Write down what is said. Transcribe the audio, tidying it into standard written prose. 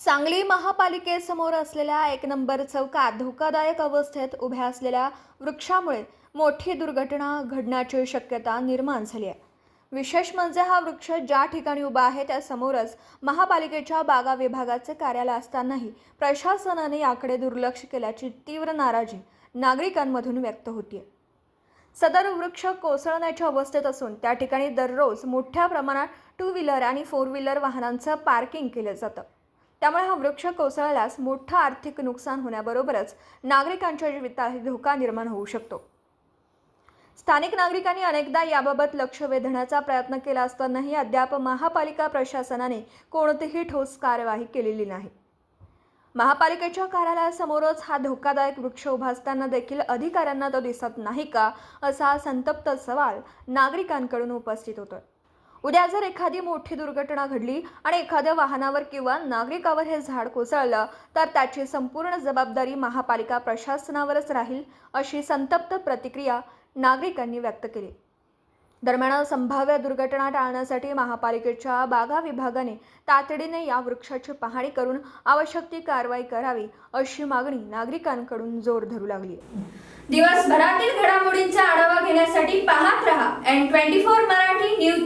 सांगली महापालिकेसमोर असलेल्या एक नंबर चौकात धोकादायक अवस्थेत उभ्या असलेल्या वृक्षामुळे मोठी दुर्घटना घडण्याची शक्यता निर्माण झाली आहे। विशेष म्हणजे हा वृक्ष ज्या ठिकाणी उभा आहे त्या समोरच महापालिकेच्या बागा विभागाचे कार्यालय असतानाही प्रशासनाने याकडे दुर्लक्ष केल्याची तीव्र नाराजी नागरिकांमधून व्यक्त होतीये। सदर वृक्ष कोसळण्याच्या अवस्थेत असून त्या ठिकाणी दररोज मोठ्या प्रमाणात टू व्हीलर आणि फोर व्हीलर वाहनांचं पार्किंग केलं जातं। त्यामुळे हा वृक्ष कोसळल्यास मोठं आर्थिक नुकसान होण्याबरोबरच नागरिकांच्या जीवितालाही धोका निर्माण होऊ शकतो। स्थानिक नागरिकांनी अनेकदा याबाबत लक्ष वेधण्याचा प्रयत्न केला असतानाही अद्याप महापालिका प्रशासनाने कोणतीही ठोस कार्यवाही केलेली नाही। महापालिकेच्या कार्यालयासमोरच हा धोकादायक वृक्ष उभा असताना देखील अधिकाऱ्यांना तो दिसत नाही का, असा संतप्त सवाल नागरिकांकडून उपस्थित होतोय। उद्या जर एखादी मोठी दुर्घटना घडली आणि एखाद्या वाहनावर किंवा नागरिकावर हे झाड कोसळलं तर त्याची संपूर्ण जबाबदारी महापालिका प्रशासनावरच राहील, अशी संतप्त प्रतिक्रिया नागरिकांनी व्यक्त केली। दरम्यान संभाव्य दुर्घटना टाळण्यासाठी महापालिकेच्या बागा विभागाने तातडीने या वृक्षाची पाहणी करून आवश्यक ती कारवाई करावी, अशी मागणी नागरिकांकडून जोर धरू लागली। दिवसभरातील घडामोडींचा आढावा घेण्यासाठी पाहत रहा N24 मराठी न्यूज।